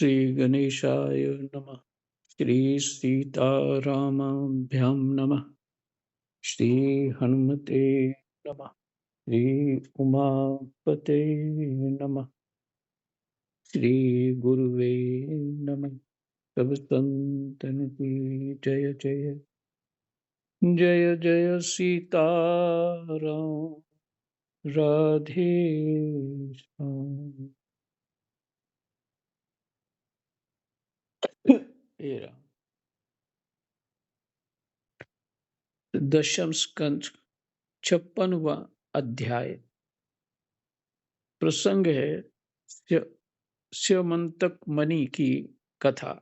श्री गणेशाय नमः। श्री सीतारामाभ्यां नमः। श्री हनुमते नमः। श्री उमापते नमः। श्री गुरुवे नमः। सब संतन की जय जय। जय जय सीताराम। राधे श्याम। हे राम। दशम स्कंद 56वां अध्याय। प्रसंग है स्यमंतक मणि की कथा।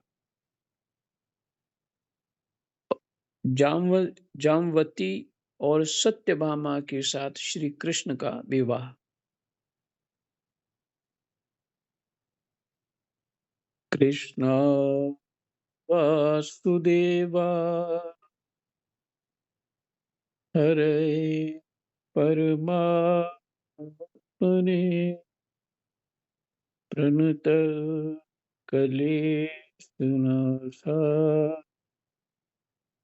जामवती और सत्यभामा के साथ श्री कृष्ण का विवाह। कृष्ण वासुदेवा हरे परमात्मने प्रणत कलेशनाथा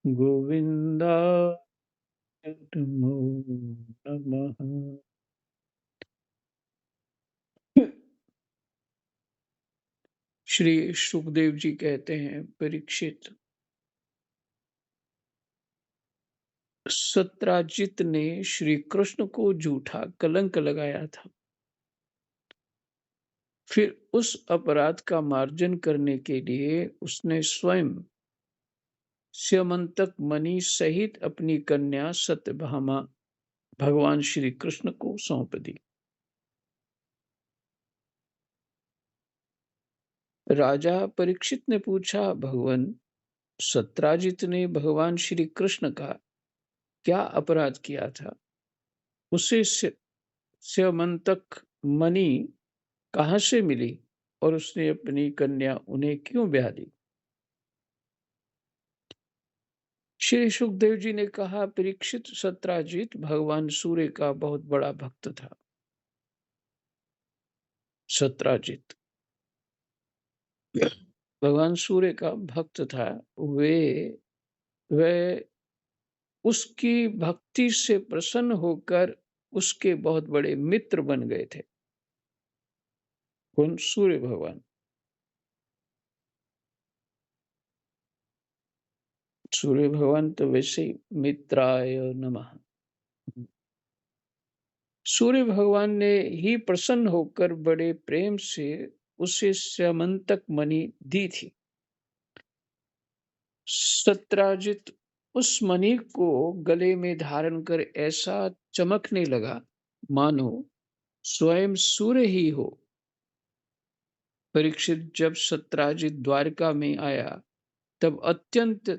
गोविंदाय नमो नमः। श्री सुखदेव जी कहते हैं, परीक्षित, सत्राजित ने श्री कृष्ण को झूठा कलंक लगाया था। फिर उस अपराध का मार्जन करने के लिए उसने स्वयं स्यमंतक मणि सहित अपनी कन्या सत्यभामा भगवान श्री कृष्ण को सौंप दी। राजा परीक्षित ने पूछा, भगवान, सत्राजित ने भगवान श्री कृष्ण का क्या अपराध किया था? उसे स्यमंतक मणि कहाँ से मिली और उसने अपनी कन्या उन्हें क्यों ब्याह दी? श्री सुखदेव जी ने कहा, परीक्षित, सत्राजित भगवान सूर्य का बहुत बड़ा भक्त था। सत्राजित भगवान सूर्य का भक्त था। वे उसकी भक्ति से प्रसन्न होकर उसके बहुत बड़े मित्र बन गए थे। कौन? सूर्य भगवान। सूर्य भगवान तो वैसे ही मित्राय नमः। सूर्य भगवान ने ही प्रसन्न होकर बड़े प्रेम से उसे स्यमंतक मणि दी थी। सत्राजित उस मणि को गले में धारण कर ऐसा चमकने लगा मानो स्वयं सूर्य ही हो। परीक्षित, जब सत्राजित द्वारका में आया तब अत्यंत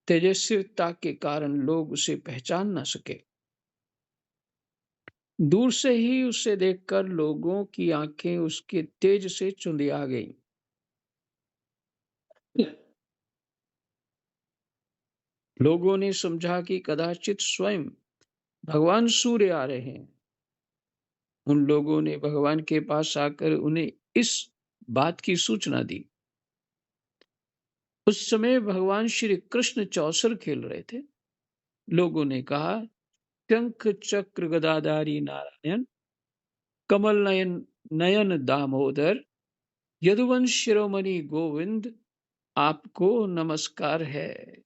तेजस्विता के कारण लोग उसे पहचान न सके। दूर से ही उसे देखकर लोगों की आंखें उसके तेज से चुंधिया गईं। लोगों ने समझा कि कदाचित स्वयं भगवान सूर्य आ रहे हैं। उन लोगों ने भगवान के पास आकर उन्हें इस बात की सूचना दी। उस समय भगवान श्री कृष्ण चौसर खेल रहे थे। लोगों ने कहा, शंख चक्र गदाधारी नारायण, कमल नयन नयन दामोदर, यदुवंश शिरोमणि गोविंद, आपको नमस्कार है।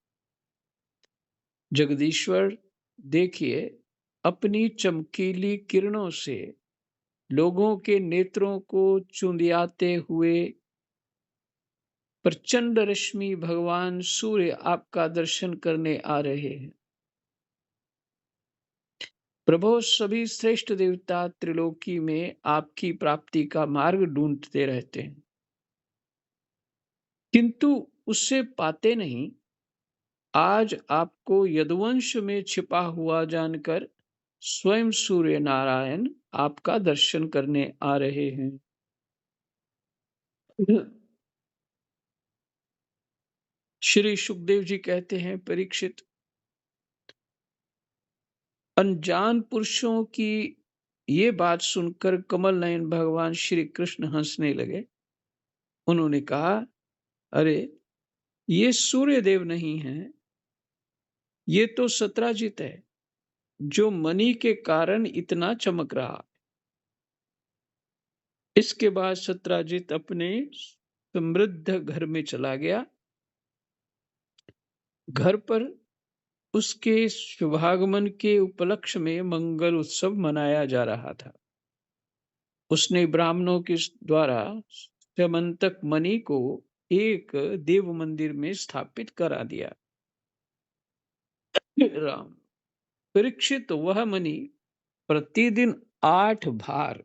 जगदीश्वर, देखिए, अपनी चमकीली किरणों से लोगों के नेत्रों को चुंधियाते हुए प्रचंड रश्मि भगवान सूर्य आपका दर्शन करने आ रहे हैं। प्रभु, सभी श्रेष्ठ देवता त्रिलोकी में आपकी प्राप्ति का मार्ग ढूंढते रहते हैं, किंतु उससे पाते नहीं। आज आपको यदुवंश में छिपा हुआ जानकर स्वयं सूर्य नारायण आपका दर्शन करने आ रहे हैं। श्री सुखदेव जी कहते हैं, परीक्षित, अनजान पुरुषों की ये बात सुनकर कमल नयन भगवान श्री कृष्ण हंसने लगे। उन्होंने कहा, अरे, ये सूर्यदेव नहीं है, ये तो सत्राजित है, जो मणि के कारण इतना चमक रहा। इसके बाद सत्राजित अपने समृद्ध घर में चला गया। घर पर उसके शुभागमन के उपलक्ष्य में मंगल उत्सव मनाया जा रहा था। उसने ब्राह्मणों के द्वारा स्यमंतक मणि को एक देव मंदिर में स्थापित करा दिया। राम परीक्षित वह मणि प्रतिदिन 8 बार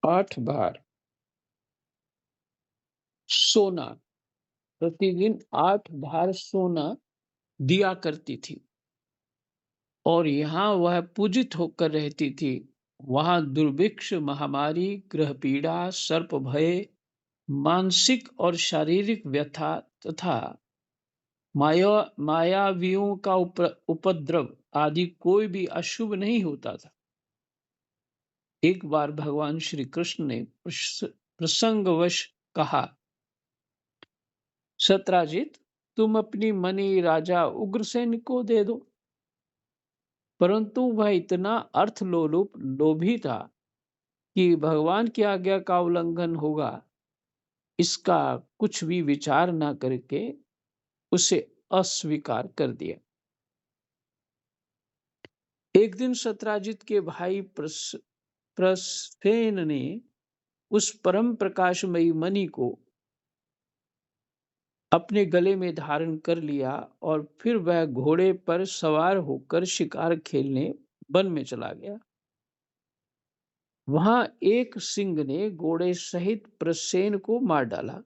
8 बार सोना, प्रतिदिन 8 बार सोना दिया करती थी, और यहाँ वह पूजित होकर रहती थी। वहां दुर्भिक्ष, महामारी, ग्रह पीड़ा, सर्प भय, मानसिक और शारीरिक व्यथा तथा मायावियों का उपद्रव आदि कोई भी अशुभ नहीं होता था। एक बार भगवान श्री कृष्ण ने प्रसंगवश कहा, सत्राजित, तुम अपनी मणि राजा उग्रसेन को दे दो। परंतु वह इतना लोभी था कि भगवान की आज्ञा का उल्लंघन होगा, इसका कुछ भी विचार न करके उसे अस्वीकार कर दिया। एक दिन सत्राजित के भाई प्रसेन ने उस परम प्रकाशमयी मणि को अपने गले में धारण कर लिया, और फिर वह घोड़े पर सवार होकर शिकार खेलने वन में चला गया। वहां एक सिंह ने घोड़े सहित प्रसेन को मार डाला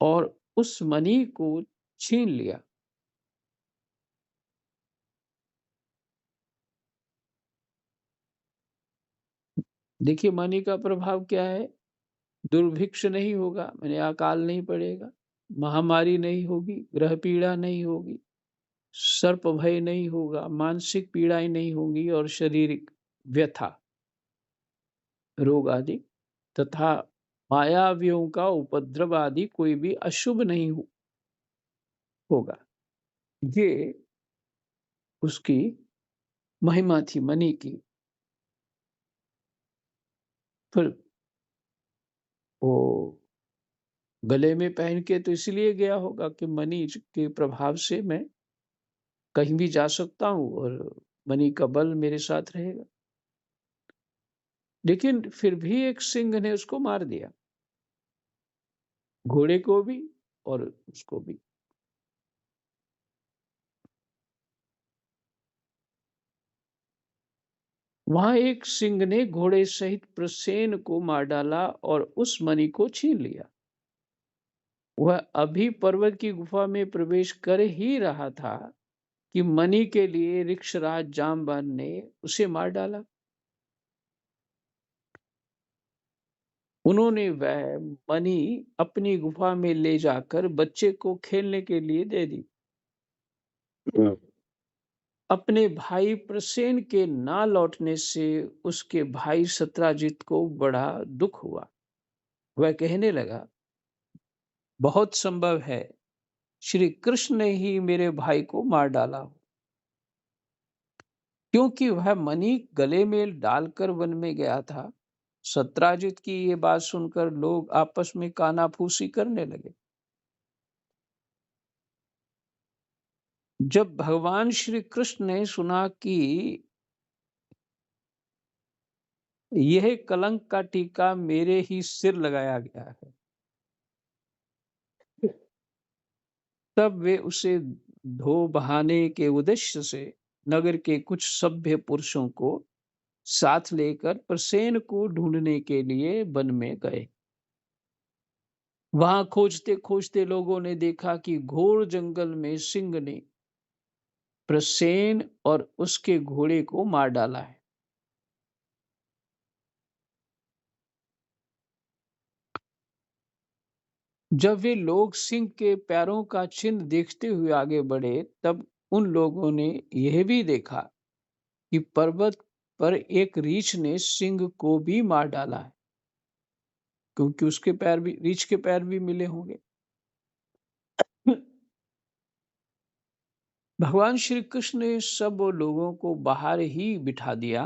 और उस मणि को छीन लिया। देखिए, मणि का प्रभाव क्या है। दुर्भिक्ष नहीं होगा, मैंने अकाल नहीं पड़ेगा, महामारी नहीं होगी, ग्रह पीड़ा नहीं होगी, सर्प भय नहीं होगा, मानसिक पीड़ाएं नहीं होंगी, और शारीरिक व्यथा, रोग आदि तथा मायावियों का उपद्रव आदि कोई भी अशुभ नहीं होगा। ये उसकी महिमा थी मणि की। फिर वो गले में पहन के तो इसलिए गया होगा कि मणि के प्रभाव से मैं कहीं भी जा सकता हूँ और मणि का बल मेरे साथ रहेगा। लेकिन फिर भी एक सिंह ने उसको मार दिया, घोड़े को भी और उसको भी। वहां एक सिंह ने घोड़े सहित प्रसेन को मार डाला और उस मणि को छीन लिया। वह अभी पर्वत की गुफा में प्रवेश कर ही रहा था कि मणि के लिए ऋक्षराज जामवान ने उसे मार डाला। उन्होंने वह मणि अपनी गुफा में ले जाकर बच्चे को खेलने के लिए दे दी। अपने भाई प्रसेन के ना लौटने से उसके भाई सत्राजित को बड़ा दुख हुआ। वह कहने लगा, बहुत संभव है श्री कृष्ण ने ही मेरे भाई को मार डाला हो, क्योंकि वह मणि गले में डालकर वन में गया था। सत्राजित की ये बात सुनकर लोग आपस में कानाफूसी करने लगे। जब भगवान श्री कृष्ण ने सुना कि यह कलंक का टीका मेरे ही सिर लगाया गया है, तब वे उसे धो बहाने के उद्देश्य से नगर के कुछ सभ्य पुरुषों को साथ लेकर प्रसेन को ढूंढने के लिए वन में गए। वहां खोजते खोजते लोगों ने देखा कि घोर जंगल में सिंह ने प्रसेन और उसके घोड़े को मार डाला है। जब वे लोग सिंह के पैरों का चिन्ह देखते हुए आगे बढ़े, तब उन लोगों ने यह भी देखा कि पर्वत पर एक रीछ ने सिंह को भी मार डाला है, क्योंकि उसके पैर भी, रीछ के पैर भी मिले होंगे। भगवान श्री कृष्ण ने सब लोगों को बाहर ही बिठा दिया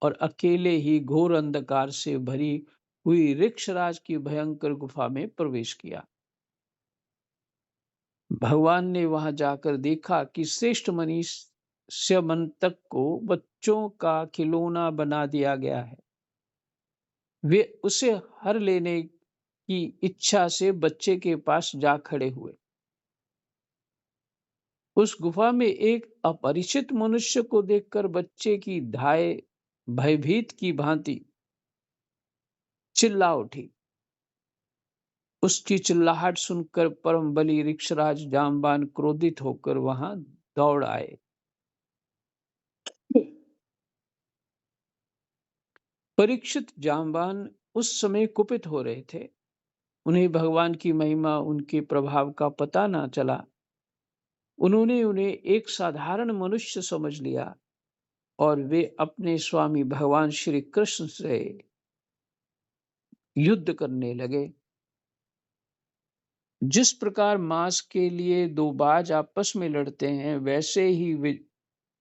और अकेले ही घोर अंधकार से भरी हुई ऋक्षराज की भयंकर गुफा में प्रवेश किया। भगवान ने वहां जाकर देखा कि श्रेष्ठ मनुष्य मंतक को बच्चों का खिलौना बना दिया गया है। वे उसे हर लेने की इच्छा से बच्चे के पास जा खड़े हुए। उस गुफा में एक अपरिचित मनुष्य को देखकर बच्चे की धाय भयभीत की भांति चिल्ला उठी। उसकी चिल्लाहट सुनकर परम बली ऋक्षराज जाम्बान क्रोधित होकर वहां दौड़ आए। परीक्षित जाम्बान उस समय कुपित हो रहे थे। उन्हें भगवान की महिमा, उनके प्रभाव का पता न चला। उन्होंने उन्हें एक साधारण मनुष्य समझ लिया और वे अपने स्वामी भगवान श्री कृष्ण से युद्ध करने लगे। जिस प्रकार मांस के लिए दो बाज आपस में लड़ते हैं, वैसे ही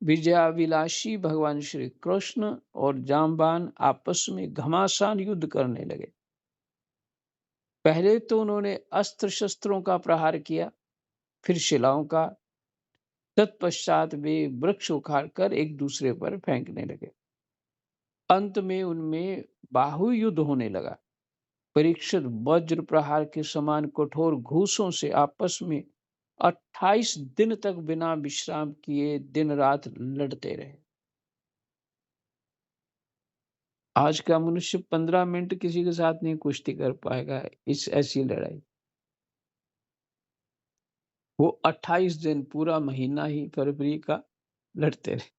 विजयाविलासी भगवान श्री कृष्ण और जाम्बान आपस में घमासान युद्ध करने लगे। पहले तो उन्होंने अस्त्र शस्त्रों का प्रहार किया, फिर शिलाओं का। तत्पश्चात वे वृक्ष उखाड़कर एक दूसरे पर फेंकने लगे। अंत में उनमें बाहु युद्ध होने लगा। परीक्षित वज्र प्रहार के समान कठोर घूसों से आपस में 28 दिन तक बिना विश्राम किए दिन रात लड़ते रहे। आज का मनुष्य 15 मिनट किसी के साथ नहीं कुश्ती कर पाएगा, इस ऐसी लड़ाई। वो 28 दिन, पूरा महीना ही फरवरी का लड़ते रहे।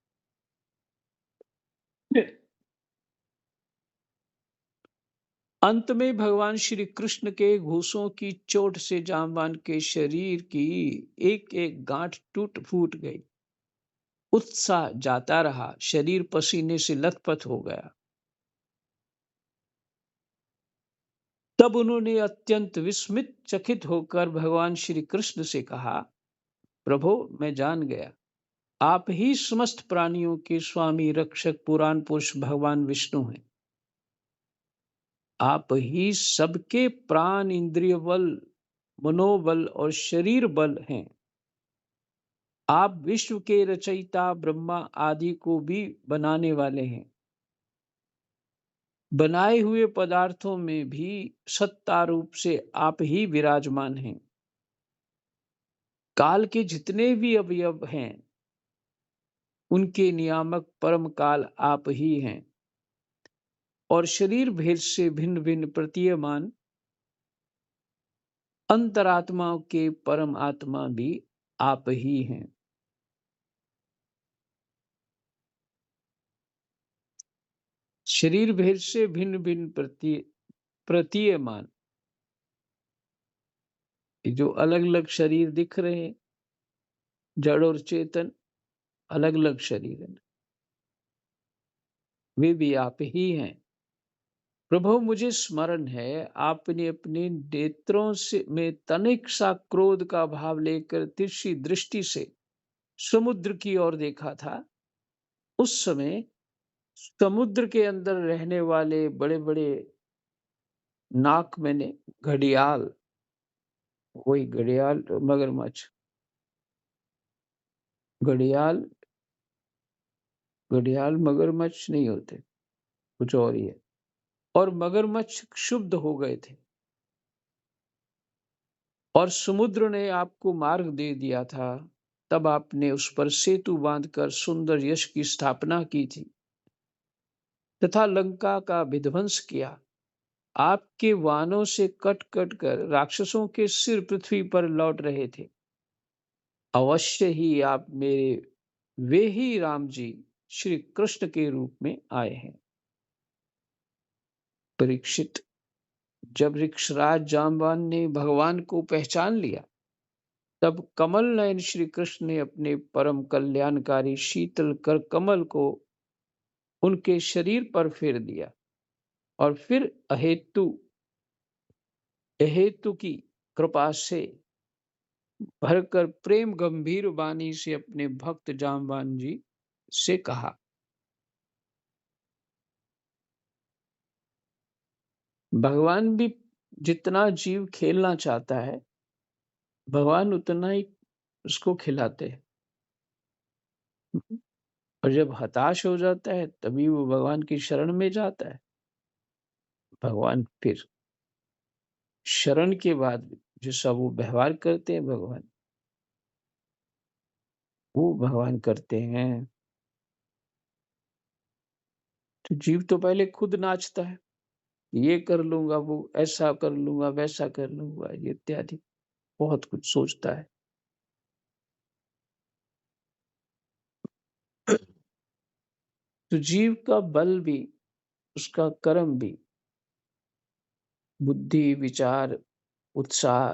अंत में भगवान श्री कृष्ण के घूसों की चोट से जाम्बान के शरीर की एक एक गांठ टूट फूट गई। उत्साह जाता रहा, शरीर पसीने से लथपथ हो गया। तब उन्होंने अत्यंत विस्मित चकित होकर भगवान श्री कृष्ण से कहा, प्रभु, मैं जान गया, आप ही समस्त प्राणियों के स्वामी, रक्षक, पुराण पुरुष भगवान विष्णु हैं। आप ही सबके प्राण, इंद्रिय बल, मनोबल और शरीर बल हैं। आप विश्व के रचयिता, ब्रह्मा आदि को भी बनाने वाले हैं। बनाए हुए पदार्थों में भी सत्ता रूप से आप ही विराजमान हैं। काल के जितने भी अवयव हैं, उनके नियामक परम काल आप ही हैं। और शरीर भेद से भिन्न भिन्न प्रतीयमान अंतरात्माओं के परम आत्मा भी आप ही हैं। शरीर भेद से भिन्न भिन्न प्रतीयमान, जो अलग अलग शरीर दिख रहे हैं, जड़ और चेतन अलग अलग शरीर हैं, वे भी आप ही हैं। प्रभु, मुझे स्मरण है, आपने अपने नेत्रों से में तनिक सा क्रोध का भाव लेकर तिरछी दृष्टि से समुद्र की ओर देखा था। उस समय समुद्र के अंदर रहने वाले बड़े बड़े नाक मैंने घड़ियाल, वही घड़ियाल, मगरमच्छ, घड़ियाल, घड़ियाल मगरमच्छ नहीं होते, कुछ और ही है। और मगरमच्छ क्षुब्ध हो गए थे और समुद्र ने आपको मार्ग दे दिया था। तब आपने उस पर सेतु बांधकर सुंदर यश की स्थापना की थी तथा लंका का विध्वंस किया। आपके वानों से कट कट कर राक्षसों के सिर पृथ्वी पर लौट रहे थे। अवश्य ही आप मेरे वे ही राम जी श्री कृष्ण के रूप में आए हैं। परीक्षित, जब ऋक्षराज जाम्बान ने भगवान को पहचान लिया, तब कमल नयन श्री कृष्ण ने अपने परम कल्याणकारी शीतल कर कमल को उनके शरीर पर फेर दिया और फिर अहेतु की कृपा से भरकर प्रेम गंभीर वाणी से अपने भक्त जामवान जी से कहा, भगवान भी जितना जीव खेलना चाहता है, भगवान उतना ही उसको खिलाते हैं। और जब हताश हो जाता है तभी वो भगवान की शरण में जाता है। भगवान फिर शरण के बाद जैसा वो व्यवहार करते हैं, भगवान वो भगवान करते हैं। तो जीव तो पहले खुद नाचता है, ये कर लूंगा, वो ऐसा कर लूंगा, वैसा कर लूंगा, ये इत्यादि बहुत कुछ सोचता है। तो जीव का बल भी, उसका कर्म भी, बुद्धि, विचार, उत्साह,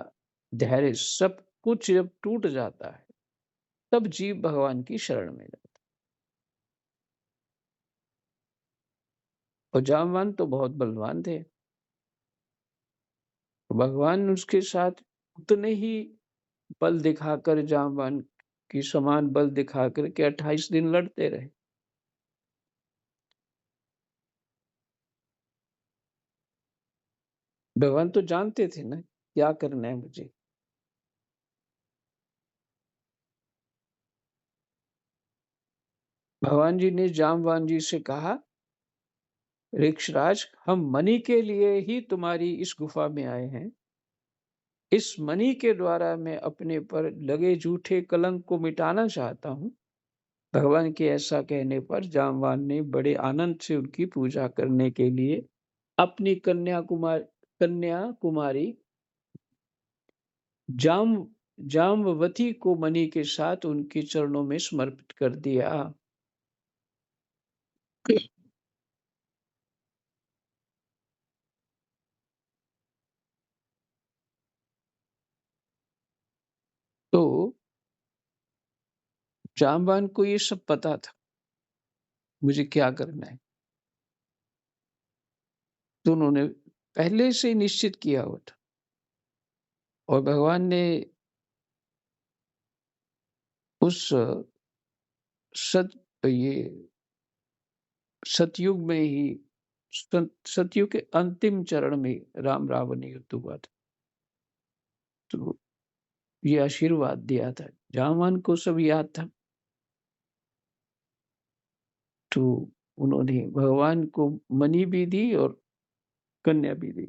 धैर्य सब कुछ जब टूट जाता है, तब जीव भगवान की शरण में जाता है। और जामवान तो बहुत बलवान थे, भगवान उसके साथ उतने ही बल दिखाकर, जामवान की समान बल दिखाकर के 28 दिन लड़ते रहे। भगवान तो जानते थे ना क्या करना है मुझे। भगवान जी ने जामवान जी से कहा, ऋक्षराज, हम मणि के लिए ही तुम्हारी इस गुफा में आए हैं। इस मणि के द्वारा मैं अपने पर लगे झूठे कलंक को मिटाना चाहता हूँ। भगवान के ऐसा कहने पर जामवान ने बड़े आनंद से उनकी पूजा करने के लिए अपनी कन्या कुमारी जाम जामवती को मणि के साथ उनके चरणों में समर्पित कर दिया। तो जामवान को ये सब पता था मुझे क्या करना है, तो उन्होंने पहले से ही निश्चित किया हुआ था। और भगवान ने उस सत ये सतयुग में ही, सतयुग के अंतिम चरण में राम रावण युद्ध हुआ था, तो ये आशीर्वाद दिया था। जामवान को सब याद था, तो उन्होंने भगवान को मणि भी दी और कन्या भी दी।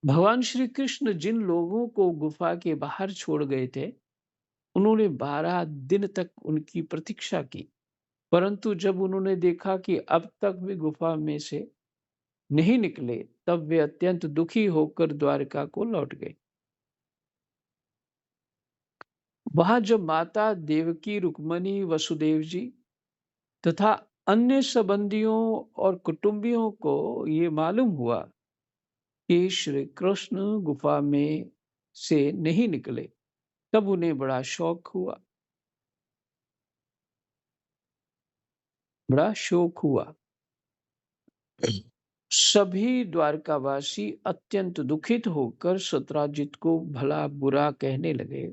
भगवान श्री कृष्ण जिन लोगों को गुफा के बाहर छोड़ गए थे, उन्होंने 12 दिन तक उनकी प्रतीक्षा की। परंतु जब उन्होंने देखा कि अब तक भी गुफा में से नहीं निकले, तब वे अत्यंत दुखी होकर द्वारका को लौट गए। वहां जब माता देवकी, रुक्मणी, वसुदेव जी तथा अन्य संबंधियों और कुटुंबियों को ये मालूम हुआ कि श्री कृष्ण गुफा में से नहीं निकले, तब उन्हें बड़ा शौक हुआ, बड़ा शोक हुआ। सभी द्वारकावासी अत्यंत दुखित होकर सत्राजित को भला बुरा कहने लगे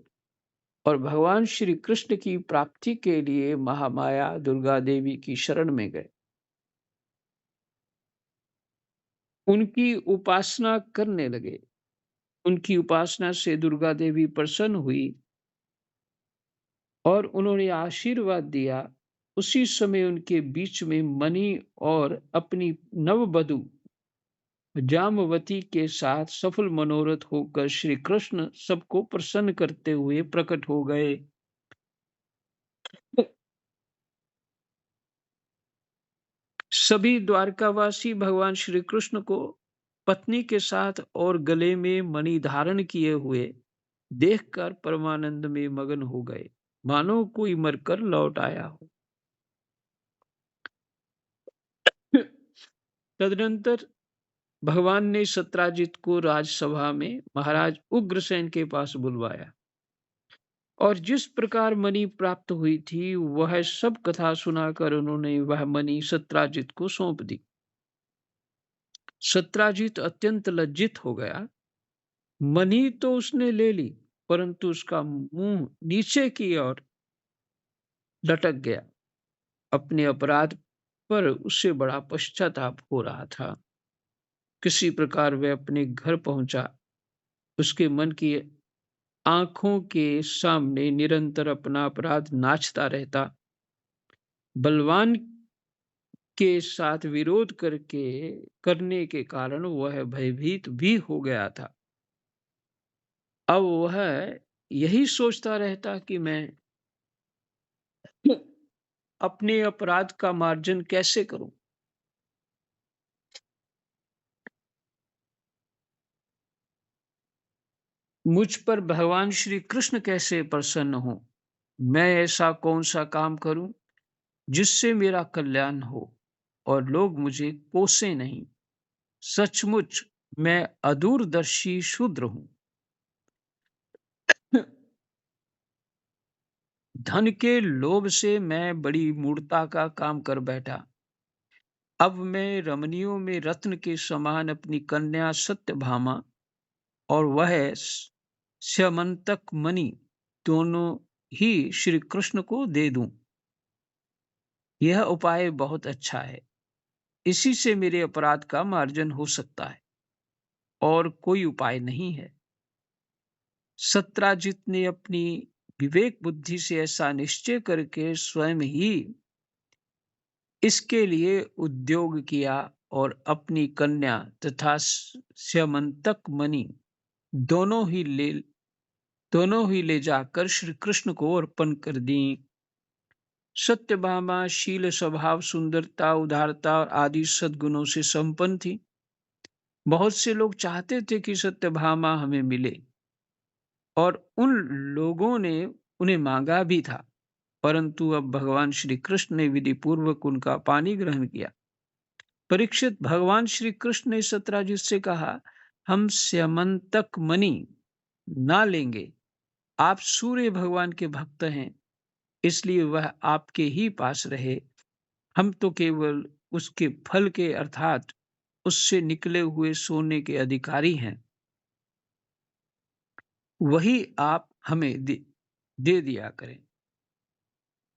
और भगवान श्री कृष्ण की प्राप्ति के लिए महामाया दुर्गा देवी की शरण में गए। उनकी उपासना करने लगे। उनकी उपासना से दुर्गा देवी प्रसन्न हुई और उन्होंने आशीर्वाद दिया। उसी समय उनके बीच में मणि और अपनी नववधु जामवती के साथ सफल मनोरथ होकर श्री कृष्ण सबको प्रसन्न करते हुए प्रकट हो गए। सभी द्वारकावासी भगवान श्री कृष्ण को पत्नी के साथ और गले में मणि धारण किए हुए देखकर परमानंद में मगन हो गए, मानो कोई मरकर लौट आया हो। तदनंतर भगवान ने सत्राजित को राजसभा में महाराज उग्रसेन के पास बुलवाया और जिस प्रकार मणि प्राप्त हुई थी, वह सब कथा सुनाकर उन्होंने वह मणि सत्राजित को सौंप दी। सत्राजित अत्यंत लज्जित हो गया। मणि तो उसने ले ली, परंतु उसका मुंह नीचे की ओर लटक गया। अपने अपराध पर उसे बड़ा पश्चाताप हो रहा था। किसी प्रकार वह अपने घर पहुंचा। उसके मन की आंखों के सामने निरंतर अपना अपराध नाचता रहता। बलवान के साथ विरोध करने के कारण वह भयभीत भी हो गया था। अब वह यही सोचता रहता कि मैं अपने अपराध का मार्जन कैसे करूं। मुझ पर भगवान श्री कृष्ण कैसे प्रसन्न हो। मैं ऐसा कौन सा काम करूं जिससे मेरा कल्याण हो और लोग मुझे कोसे नहीं। सचमुच मैं अदूरदर्शी शूद्र हूं। धन के लोभ से मैं बड़ी मूर्खता का काम कर बैठा। अब मैं रमणियों में रत्न के समान अपनी कन्या सत्यभामा और वह स्यमंतक मणि दोनों ही श्री कृष्ण को दे दूं। यह उपाय बहुत अच्छा है। इसी से मेरे अपराध का मार्जन हो सकता है और कोई उपाय नहीं है। सत्राजित ने अपनी विवेक बुद्धि से ऐसा निश्चय करके स्वयं ही इसके लिए उद्योग किया और अपनी कन्या तथा स्यमंतक मणि दोनों ही ले दोनों ही ले जाकर श्री कृष्ण को अर्पण कर दी। सत्यभामा शील स्वभाव सुंदरता उदारता और आदि सद्गुणों से संपन्न थी। बहुत से लोग चाहते थे कि सत्यभामा हमें मिले और उन लोगों ने उन्हें मांगा भी था, परंतु अब भगवान श्री कृष्ण ने विधि पूर्वक उनका पानी ग्रहण किया। परीक्षित, भगवान श्री कृष्ण ने सत्राजित से कहा, हम स्यमंतक मणि ना लेंगे। आप सूर्य भगवान के भक्त हैं, इसलिए वह आपके ही पास रहे। हम तो केवल उसके फल के अर्थात उससे निकले हुए सोने के अधिकारी हैं। वही आप हमें दे दिया करें।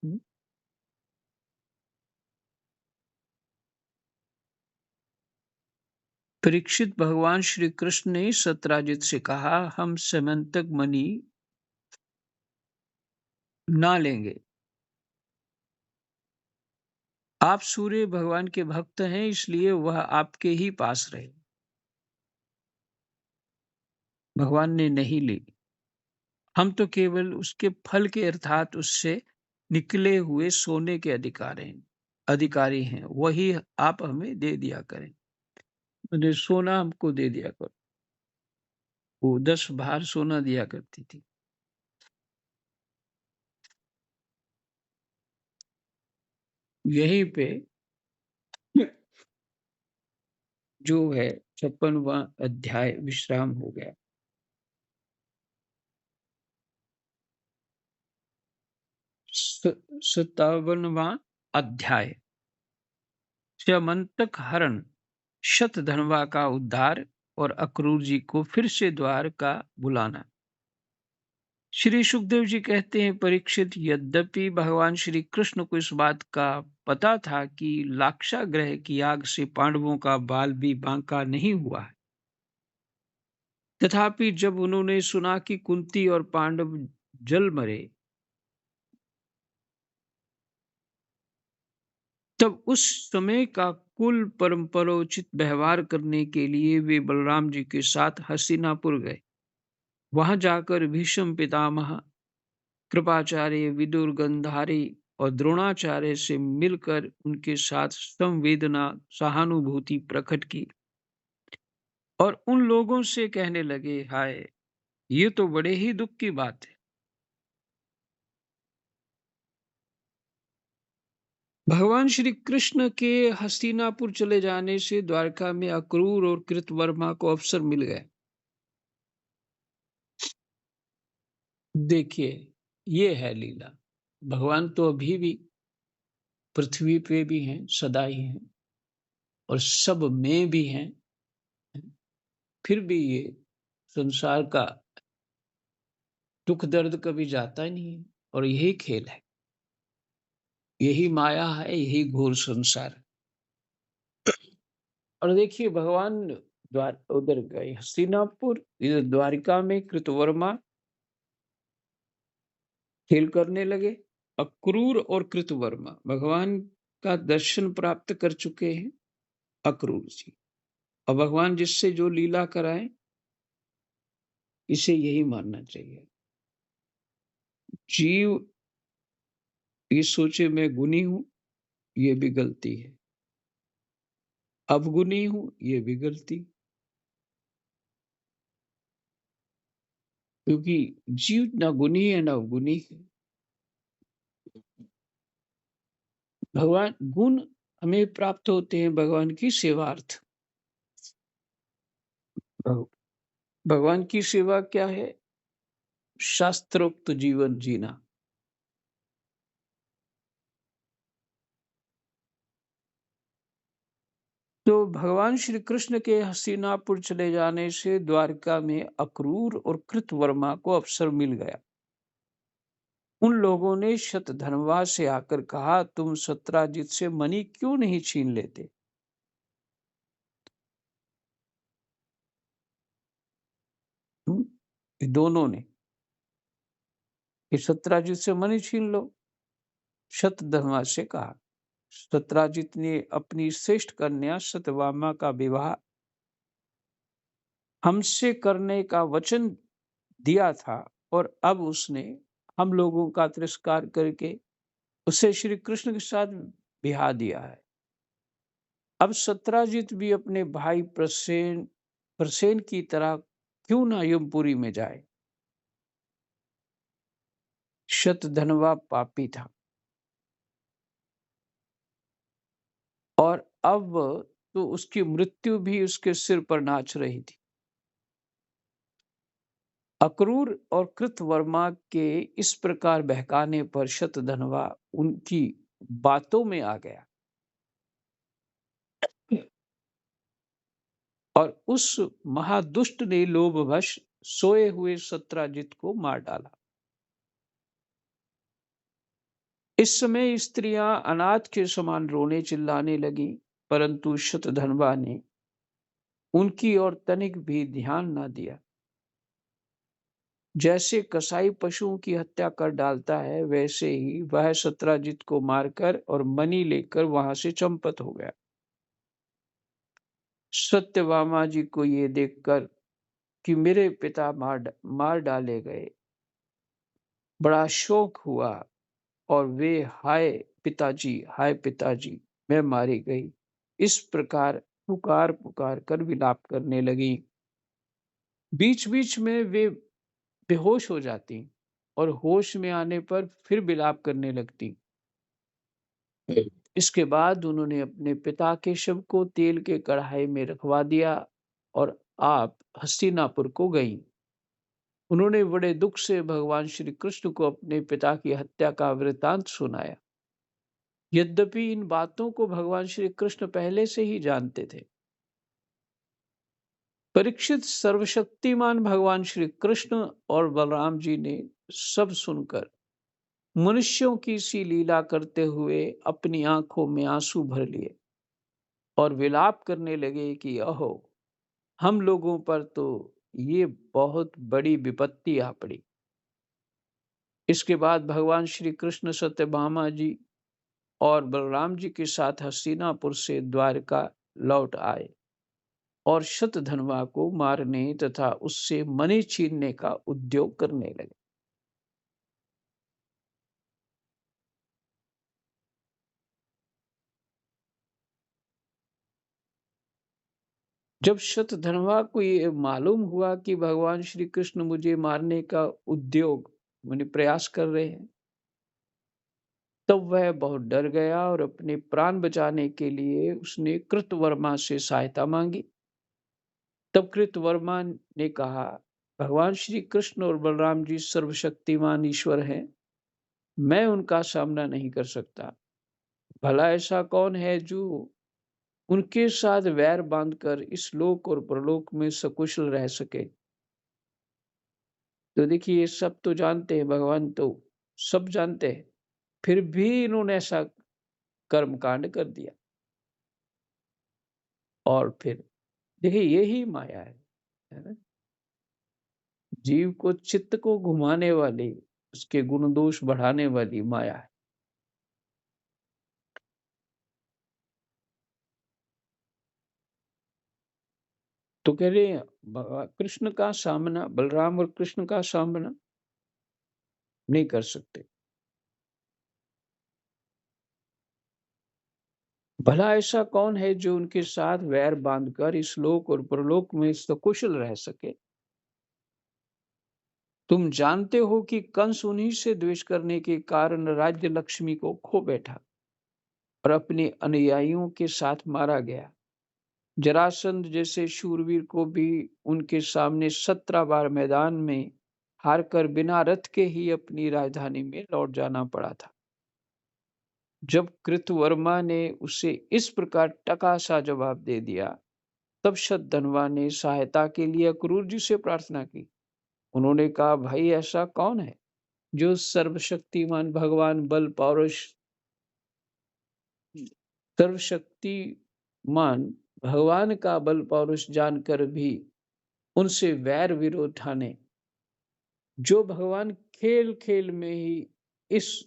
हम्म। परीक्षित, भगवान श्री कृष्ण ने सत्राजित से कहा, हम समंतक मणि ना लेंगे। आप सूर्य भगवान के भक्त हैं, इसलिए वह आपके ही पास रहे। भगवान ने नहीं ली। हम तो केवल उसके फल के अर्थात उससे निकले हुए सोने के अधिकारी हैं। वही आप हमें दे दिया करें। मैंने सोना हमको दे दिया करो। वो 10 भार सोना दिया करती थी। यहीं पे जो है 56वां अध्याय विश्राम हो गया। 57वां अध्याय स्यमंतक हरण, शतधनवा का उद्धार और अक्रूर जी को फिर से द्वार का बुलाना। श्री सुखदेव जी कहते हैं, परीक्षित, यद्यपि भगवान श्री कृष्ण को इस बात का पता था कि लाक्षागृह की आग से पांडवों का बाल भी बांका नहीं हुआ है, तथापि जब उन्होंने सुना कि कुंती और पांडव जल मरे, तब उस समय का कुल परंपरोचित व्यवहार करने के लिए वे बलराम जी के साथ हस्तिनापुर गए। वहां जाकर भीष्म पितामह, कृपाचार्य, विदुर, गंधारी और द्रोणाचार्य से मिलकर उनके साथ संवेदना सहानुभूति प्रकट की और उन लोगों से कहने लगे, हाय, ये तो बड़े ही दुख की बात है। भगवान श्री कृष्ण के हस्तिनापुर चले जाने से द्वारका में अक्रूर और कृतवर्मा को अवसर मिल गए। देखिए, ये है लीला। भगवान तो अभी भी पृथ्वी पे भी हैं, सदा ही हैं और सब में भी हैं। फिर भी ये संसार का दुख दर्द कभी जाता ही नहीं है और यही खेल है, यही माया है, यही घोर संसार। और देखिए भगवान द्वार उधर गए हस्तिनापुर, इधर द्वारिका में कृतवर्मा खेल करने लगे। अक्रूर और कृतवर्मा भगवान का दर्शन प्राप्त कर चुके हैं, अक्रूर जी। और भगवान जिससे जो लीला कराए, इसे यही मानना चाहिए। जीव ये सोचे मैं गुणी हूँ, ये भी गलती है। अवगुणी हूँ, ये भी गलती। क्योंकि जीव ना गुणी है ना अवगुणी है। भगवान गुण हमें प्राप्त होते हैं भगवान की सेवार्थ। भग- भगवान की सेवा क्या है? शास्त्रोक्त जीवन जीना। तो भगवान श्री कृष्ण के हस्तिनापुर चले जाने से द्वारका में अक्रूर और कृतवर्मा को अवसर मिल गया। उन लोगों ने शतधन्वा से आकर कहा, तुम सत्राजित से मणि क्यों नहीं छीन लेते? ये दोनों ने कि सत्राजित से मणि छीन लो। शतधन्वा से कहा। सत्राजित ने अपनी श्रेष्ठ कन्या सत्यभामा का विवाह हमसे करने का वचन दिया था और अब उसने हम लोगों का तिरस्कार करके उसे श्री कृष्ण के साथ ब्याह दिया है। अब सत्राजित भी अपने भाई प्रसेन प्रसेन की तरह क्यों ना यमपुरी में जाए। शतधन्वा पापी था और अब तो उसकी मृत्यु भी उसके सिर पर नाच रही थी। अक्रूर और कृतवर्मा के इस प्रकार बहकाने पर शतधन्वा उनकी बातों में आ गया और उस महादुष्ट ने लोभवश सोए हुए सत्राजित को मार डाला। इस समय स्त्रियां अनाथ के समान रोने चिल्लाने लगी, परंतु शतधन्वा ने उनकी ओर तनिक भी ध्यान न दिया। जैसे कसाई पशुओं की हत्या कर डालता है, वैसे ही वह सत्राजित को मारकर और मणि लेकर वहां से चंपत हो गया। सत्यभामा जी को ये देखकर कि मेरे पिता मार डाले गए, बड़ा शोक हुआ और वे हाय पिताजी, मैं मारी गई, इस प्रकार पुकार पुकार कर विलाप करने लगी। बीच बीच में वे बेहोश हो जाती और होश में आने पर फिर विलाप करने लगती। इसके बाद उन्होंने अपने पिता के शव को तेल के कढ़ाई में रखवा दिया और आप हस्तिनापुर को गईं। उन्होंने बड़े दुख से भगवान श्री कृष्ण को अपने पिता की हत्या का वृतांत सुनाया। यद्यपि इन बातों को भगवान श्री कृष्ण पहले से ही जानते थे। परीक्षित, सर्वशक्तिमान भगवान श्री कृष्ण और बलराम जी ने सब सुनकर मनुष्यों की सी लीला करते हुए अपनी आंखों में आंसू भर लिए और विलाप करने लगे कि अहो, हम लोगों पर तो ये बहुत बड़ी विपत्ति आ पड़ी। इसके बाद भगवान श्री कृष्ण सत्यभामा जी और बलराम जी के साथ हस्तिनापुर से द्वारका लौट आए और शतधन्वा को मारने तथा उससे मणि छीनने का उद्योग करने लगे। जब शतधन्वा को ये मालूम हुआ कि भगवान श्री कृष्ण मुझे मारने का उद्योग माने प्रयास कर रहे हैं, तब वह बहुत डर गया और अपने प्राण बचाने के लिए उसने कृतवर्मा से सहायता मांगी। तब कृतवर्मा ने कहा भगवान श्री कृष्ण और बलराम जी सर्वशक्तिमान ईश्वर हैं, मैं उनका सामना नहीं कर सकता। भला ऐसा कौन है जो उनके साथ वैर बांधकर इस लोक और परलोक में सकुशल रह सके? तो देखिए, ये सब तो जानते हैं, भगवान तो सब जानते हैं, फिर भी इन्होंने ऐसा कर्म कांड कर दिया। और फिर देखिए, यही माया है ना? जीव को चित्त को घुमाने वाली, उसके गुण दोष बढ़ाने वाली माया है। तो कह रहे हैं, कृष्ण का सामना, बलराम और कृष्ण का सामना नहीं कर सकते। भला ऐसा कौन है जो उनके साथ वैर बांधकर इस लोक और परलोक में सकुशल रह सके? तुम जानते हो कि कंस उन्हीं से द्वेष करने के कारण राज्य लक्ष्मी को खो बैठा और अपने अनुयायियों के साथ मारा गया। जरासंध जैसे शूरवीर को भी उनके सामने 17 बार मैदान में हारकर बिना रथ के ही अपनी राजधानी में लौट जाना पड़ा था। जब कृतवर्मा ने उसे इस प्रकार टका सा जवाब दे दिया, तब शतधनवा ने सहायता के लिए अक्रूर जी से प्रार्थना की। उन्होंने कहा, भाई ऐसा कौन है जो सर्वशक्तिमान भगवान बल पौरुष सर्वशक्तिमान भगवान का बल पौरुष जानकर भी उनसे वैर विरोध ठाने, जो भगवान खेल खेल में ही इस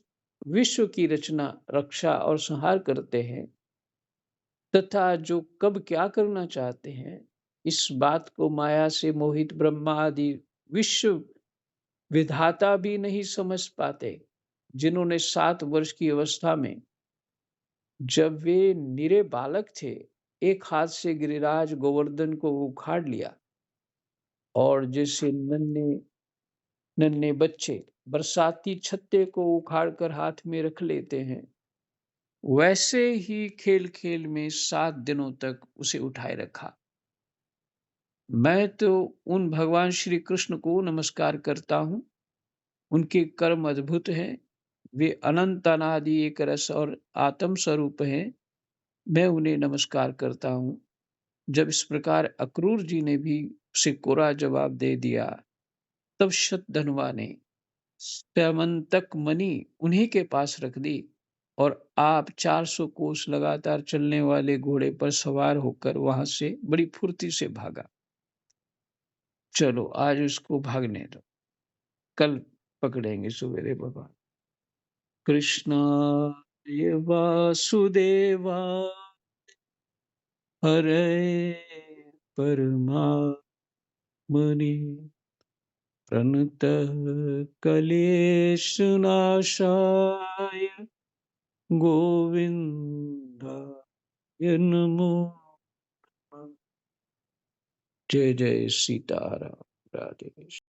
विश्व की रचना, रक्षा और संहार करते हैं, तथा जो कब क्या करना चाहते हैं, इस बात को माया से मोहित ब्रह्मा आदि विश्व विधाता भी नहीं समझ पाते, जिन्होंने 7 वर्ष की अवस्था में, जब वे निरे बालक थे, एक हाथ से गिरिराज गोवर्धन को उखाड़ लिया, और जैसे नन्हे नन्हे बच्चे बरसाती छत्ते को उखाड़कर हाथ में रख लेते हैं, वैसे ही खेल खेल में 7 दिनों तक उसे उठाए रखा। मैं तो उन भगवान श्री कृष्ण को नमस्कार करता हूँ। उनके कर्म अद्भुत हैं। वे अनंत अनादि एक रस और आत्म स्वरूप हैं। मैं उन्हें नमस्कार करता हूँ। जब इस प्रकार अक्रूर जी ने भी उसे कोरा जवाब दे दिया, तब शतधनवा ने स्यमंतक मणि उन्हीं के पास रख दी, और आप 400 कोस लगातार चलने वाले घोड़े पर सवार होकर वहां से बड़ी फुर्ती से भागा। चलो आज उसको भागने दो, कल पकड़ेंगे सवेरे भगवान। कृष्णाय वासुदेवा हरे परमात्मने प्रणतः क्लेशनाशाय गोविन्दाय नमो नमः। जय जय सीताराम। राधे कृष्ण।